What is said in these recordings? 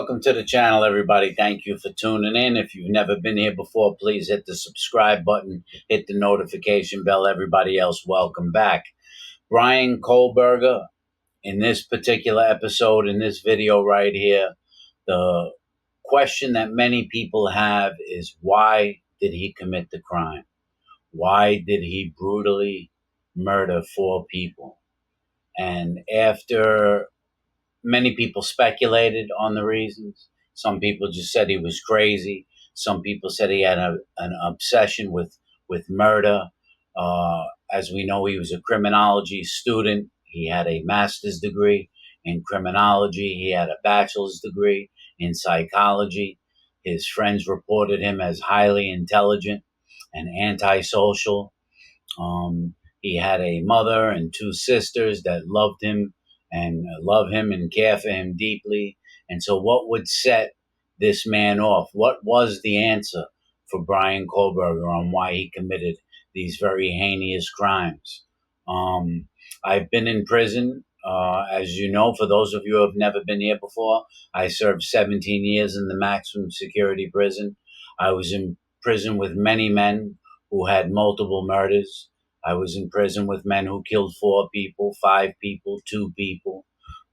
Welcome to the channel, everybody. Thank you for tuning in. If you've never been here before, please hit the subscribe button, hit the notification bell. Everybody else, welcome back. Bryan Kohberger, in this particular episode, in this video right here, the question that many people have is, why did he commit the crime? Why did he brutally murder 4 people? And after many people speculated on the reasons. Some people just said he was crazy. Some people said he had an obsession with murder. As we know, he was a criminology student. He had a master's degree in criminology. He had a bachelor's degree in psychology. His friends reported him as highly intelligent and antisocial. He had a mother and 2 sisters that loved him and care for him deeply. And so what would set this man off? What was the answer for Bryan Kohberger on why he committed these very heinous crimes? I've been in prison. As you know, for those of you who have never been here before, I served 17 years in the maximum security prison. I was in prison with many men who had multiple murders. I was in prison with men who killed 4 people, 5 people, 2 people.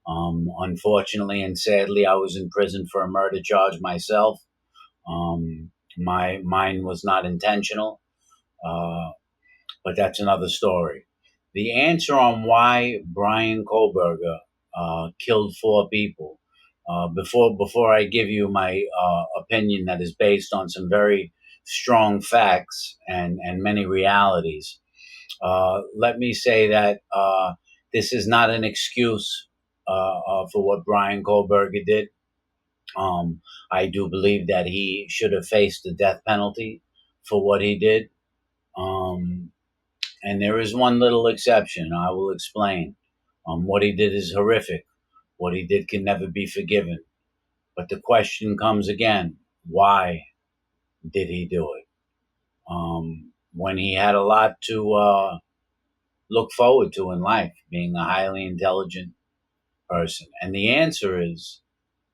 Unfortunately and sadly, I was in prison for a murder charge myself. Mine was not intentional, but that's another story. The answer on why Bryan Kohberger killed 4 people, before I give you my opinion that is based on some very strong facts and many realities, let me say that this is not an excuse for what Bryan Kohberger did. I do believe that he should have faced the death penalty for what he did. And there is one little exception. I will explain. What he did is horrific. What he did can never be forgiven. But the question comes again, why did he do it? When he had a lot to look forward to in life, being a highly intelligent person? And the answer is,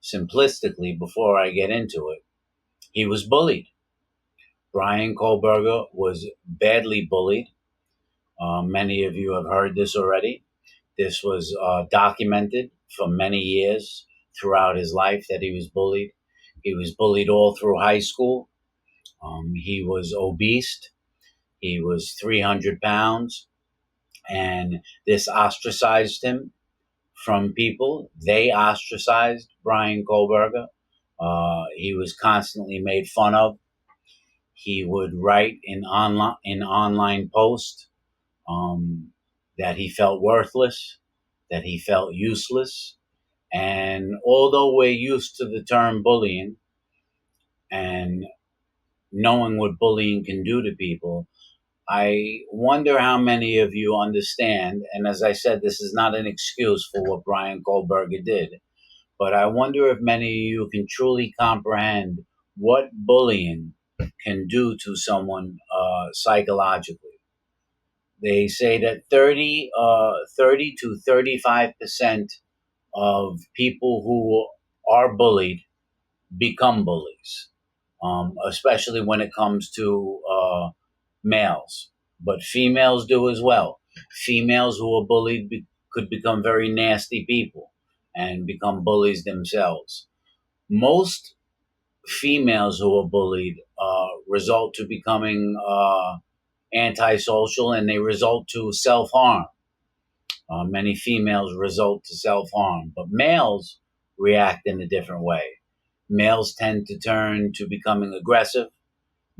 simplistically, before I get into it, he was bullied. Bryan Kohberger was badly bullied. Many of you have heard this already. This was documented for many years throughout his life that he was bullied. He was bullied all through high school. He was obese. He was 300 pounds. And this ostracized him from people. They ostracized Bryan Kohberger. He was constantly made fun of. He would write in online posts that he felt worthless, that he felt useless. And although we're used to the term bullying and knowing what bullying can do to people, I wonder how many of you understand, and as I said, this is not an excuse for what Bryan Kohberger did, but I wonder if many of you can truly comprehend what bullying can do to someone psychologically. They say that 30 to 35% of people who are bullied become bullies, especially when it comes to males. But females do as well. Females who are bullied could become very nasty people and become bullies themselves. Most females who are bullied result to becoming antisocial, and they result to self-harm. Many females result to self-harm, but males react in a different way. Males tend to turn to becoming aggressive.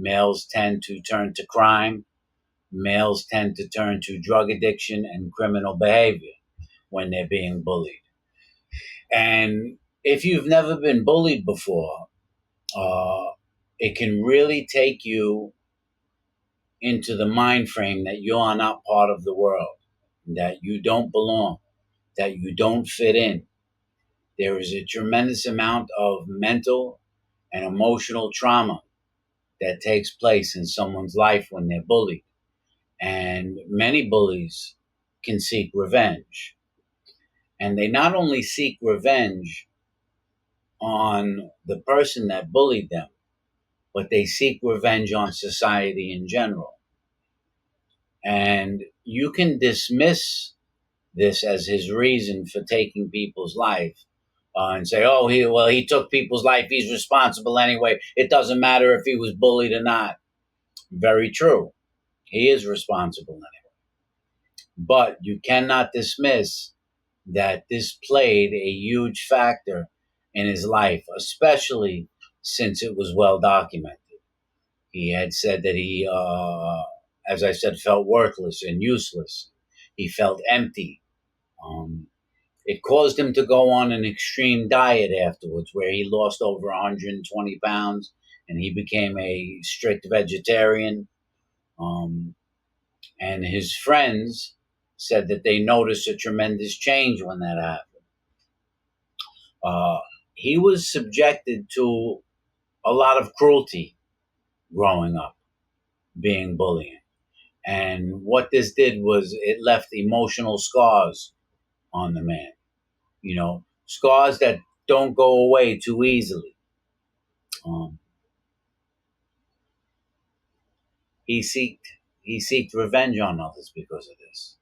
Males tend to turn to crime. Males tend to turn to drug addiction and criminal behavior when they're being bullied. And if you've never been bullied before, it can really take you into the mind frame that you are not part of the world, that you don't belong, that you don't fit in. There is a tremendous amount of mental and emotional trauma that takes place in someone's life when they're bullied. And many bullies can seek revenge. And they not only seek revenge on the person that bullied them, but they seek revenge on society in general. And you can dismiss this as his reason for taking people's life, and say, "Oh, he took people's life. He's responsible anyway. It doesn't matter if he was bullied or not." Very true. He is responsible anyway. But you cannot dismiss that this played a huge factor in his life, especially since it was well documented. He had said that he, as I said, felt worthless and useless. He felt empty. Um, it caused him to go on an extreme diet afterwards, where he lost over 120 pounds and he became a strict vegetarian. Um, and his friends said that they noticed a tremendous change when that happened. Uh, he was subjected to a lot of cruelty growing up, being bullied. And what this did was it left emotional scars on the man, scars that don't go away too easily. Um, he seeked revenge on others because of this.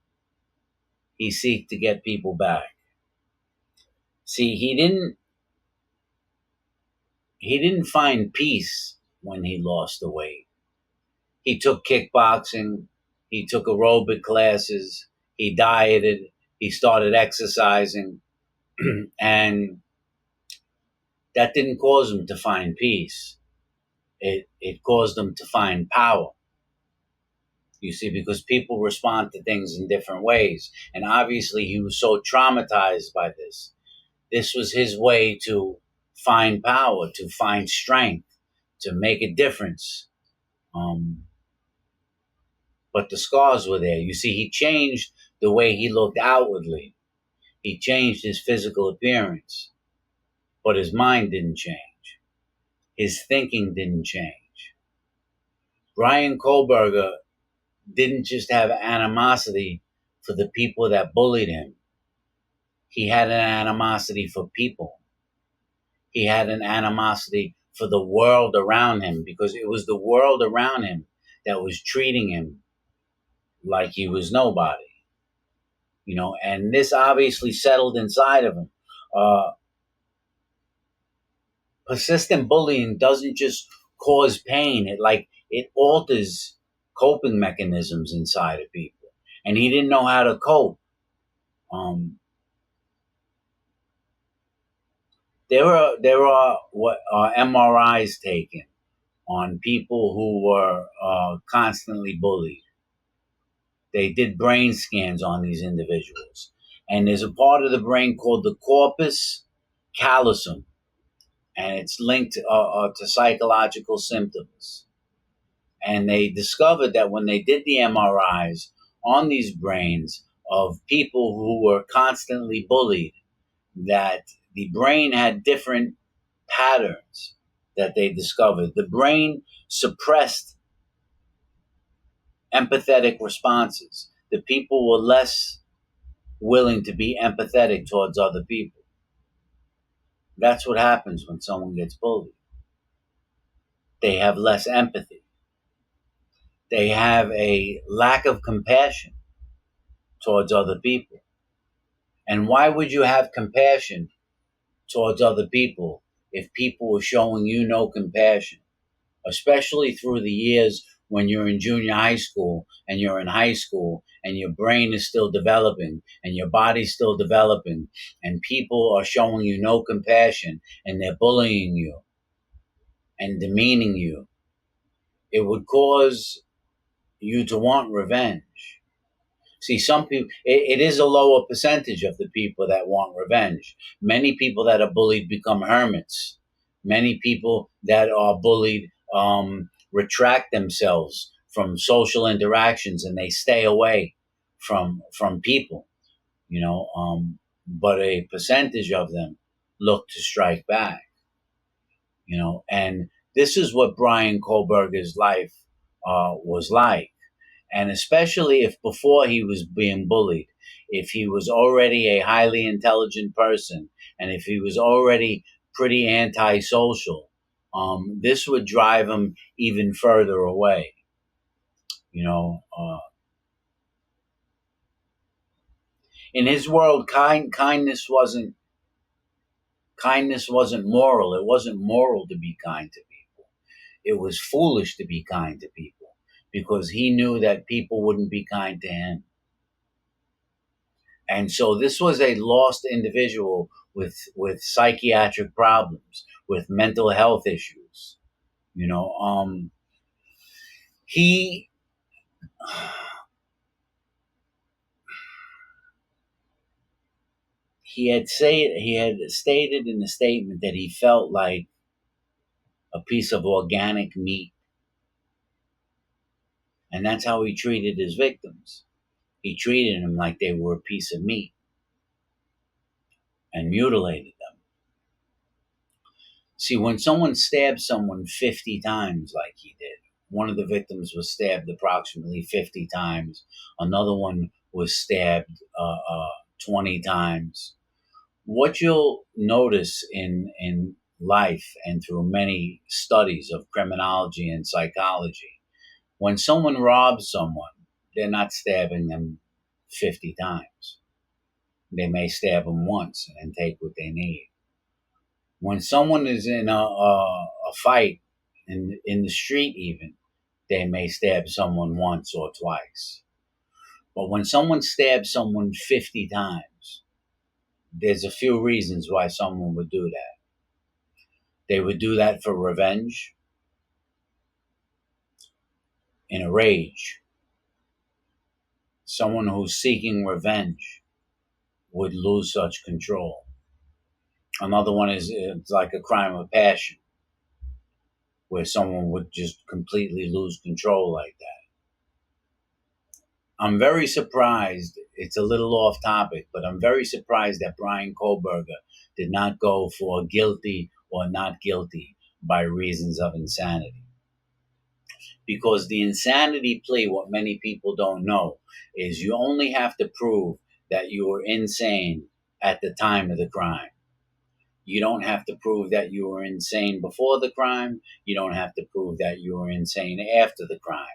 He seeked to get people back. See, he didn't find peace when he lost the weight. He took kickboxing, he took aerobic classes, he dieted, he started exercising, and that didn't cause him to find peace. It caused him to find power. You see, because people respond to things in different ways. And obviously, he was so traumatized by this. This was his way to find power, to find strength, to make a difference. Um, but the scars were there. You see, he changed the way he looked outwardly. He changed his physical appearance, but his mind didn't change. His thinking didn't change. Bryan Kohberger didn't just have animosity for the people that bullied him. He had an animosity for people. He had an animosity for the world around him, because it was the world around him that was treating him like he was nobody. And this obviously settled inside of him. Uh, Persistent bullying doesn't just cause pain; it alters coping mechanisms inside of people, and he didn't know how to cope. Um, there are what MRIs taken on people who were constantly bullied. They did brain scans on these individuals, and there's a part of the brain called the corpus callosum, and it's linked to psychological symptoms. And they discovered that when they did the MRIs on these brains of people who were constantly bullied, that the brain had different patterns that they discovered. The brain suppressed empathetic responses. The people were less willing to be empathetic towards other people. That's what happens when someone gets bullied. They have less empathy. They have a lack of compassion towards other people. And why would you have compassion towards other people if people were showing you no compassion? Especially through the years when you're in junior high school and you're in high school and your brain is still developing and your body's still developing, and people are showing you no compassion and they're bullying you and demeaning you. It would cause you to want revenge. See, some people, it is a lower percentage of the people that want revenge. Many people that are bullied become hermits. Many people that are bullied retract themselves from social interactions and they stay away from people, but a percentage of them look to strike back, and this is what Bryan Kohberger's life was like. And especially if before he was being bullied, if he was already a highly intelligent person, and if he was already pretty antisocial. This would drive him even further away. You know, in his world, kindness wasn't moral. It wasn't moral to be kind to people. It was foolish to be kind to people because he knew that people wouldn't be kind to him. And so this was a lost individual with psychiatric problems, with mental health issues. You know, he he had stated in the statement that he felt like a piece of organic meat, and that's how he treated his victims. He treated them like they were a piece of meat and mutilated them. See, when someone stabs someone 50 times, like he did, one of the victims was stabbed approximately 50 times, another one was stabbed 20 times. What you'll notice in life and through many studies of criminology and psychology, when someone robs someone, they're not stabbing them 50 times. They may stab them once and take what they need. When someone is in a fight in the street, even, they may stab someone once or twice. But when someone stabs someone 50 times, there's a few reasons why someone would do that. They would do that for revenge, in a rage. Someone who's seeking revenge would lose such control. Another one is it's like a crime of passion, where someone would just completely lose control like that. I'm very surprised. It's a little off topic, but I'm very surprised that Bryan Kohberger did not go for guilty or not guilty by reasons of insanity. Because the insanity plea, what many people don't know, is you only have to prove that you were insane at the time of the crime. You don't have to prove that you were insane before the crime. You don't have to prove that you were insane after the crime.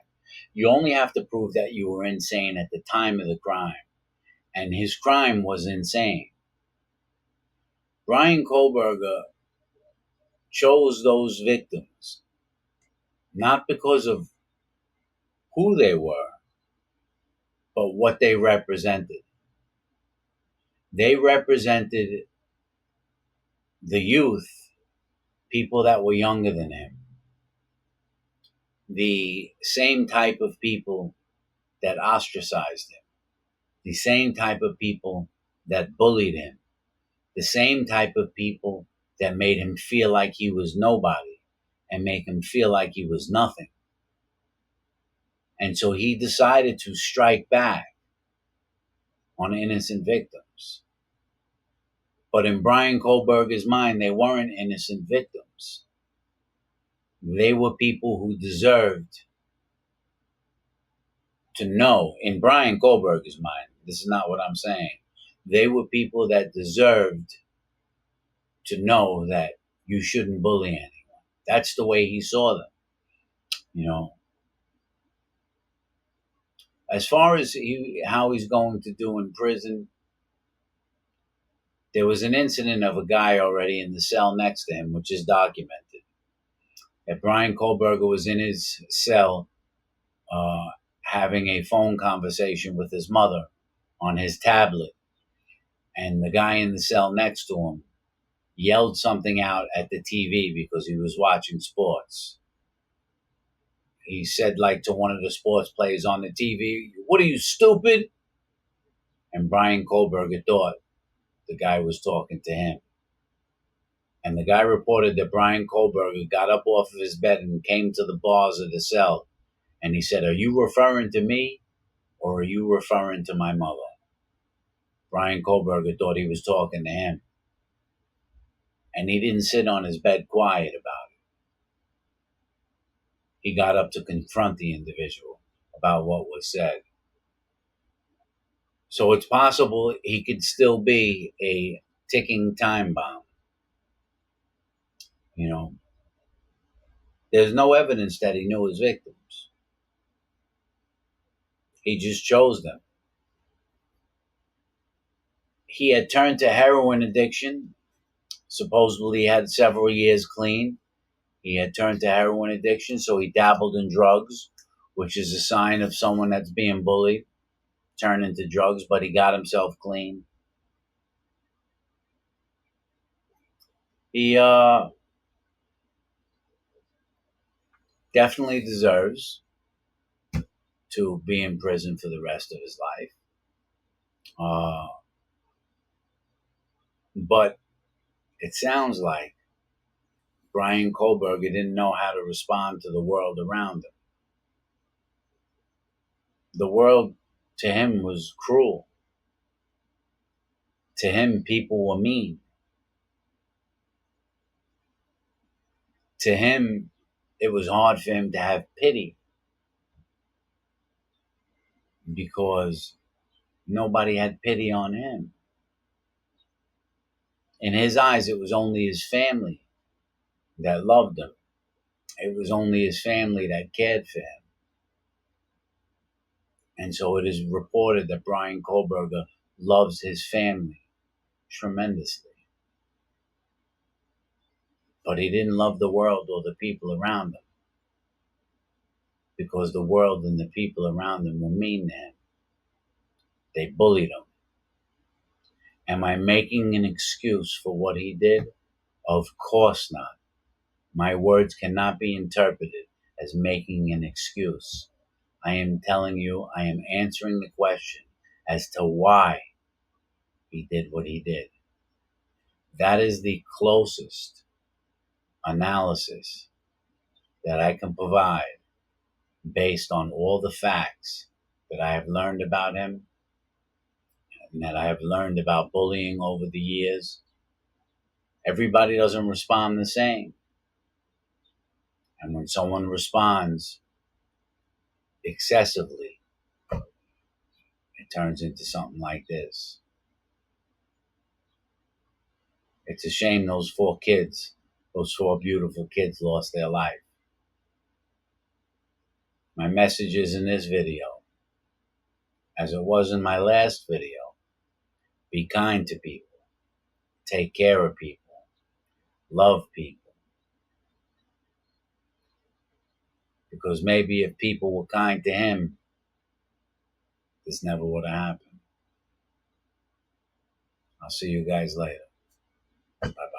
You only have to prove that you were insane at the time of the crime. And his crime was insane. Bryan Kohberger chose those victims not because of who they were, but what they represented. They represented the youth, people that were younger than him, the same type of people that ostracized him, the same type of people that bullied him, the same type of people that made him feel like he was nobody and make him feel like he was nothing. And so he decided to strike back on innocent victims. But in Bryan Kohberger's mind, they weren't innocent victims. They were people who deserved to know, in Bryan Kohberger's mind, this is not what I'm saying, they were people that deserved to know that you shouldn't bully anyone. That's the way he saw them. You know, as far as how he's going to do in prison, there was an incident of a guy already in the cell next to him, which is documented. That Bryan Kohberger was in his cell having a phone conversation with his mother on his tablet. And the guy in the cell next to him yelled something out at the TV because he was watching sports. He said, like, to one of the sports players on the TV, "What are you, stupid?" And Bryan Kohberger thought the guy was talking to him. And the guy reported that Bryan Kohberger got up off of his bed and came to the bars of the cell. And he said, "Are you referring to me or are you referring to my mother?" Bryan Kohberger thought he was talking to him. And he didn't sit on his bed quiet about it. He got up to confront the individual about what was said. So it's possible he could still be a ticking time bomb. You know, there's no evidence that he knew his victims. He just chose them. He had turned to heroin addiction. Supposedly, he had several years clean. He had turned to heroin addiction, so he dabbled in drugs, which is a sign of someone that's being bullied, turn into drugs, but he got himself clean. He definitely deserves to be in prison for the rest of his life. But it sounds like Bryan Kohberger didn't know how to respond to the world around him. The world to him was cruel. To him, people were mean. To him, it was hard for him to have pity because nobody had pity on him. In his eyes, it was only his family that loved him. It was only his family that cared for him. And so it is reported that Bryan Kohberger loves his family tremendously. But he didn't love the world or the people around him because the world and the people around him were mean to him. They bullied him. Am I making an excuse for what he did? Of course not. My words cannot be interpreted as making an excuse. I am telling you, I am answering the question as to why he did what he did. That is the closest analysis that I can provide based on all the facts that I have learned about him and that I have learned about bullying over the years. Everybody doesn't respond the same. And when someone responds excessively, it turns into something like this. It's a shame those four beautiful kids lost their life. My message is in this video, as it was in my last video, be kind to people, take care of people, love people. Because maybe if people were kind to him, this never would have happened. I'll see you guys later. Bye-bye.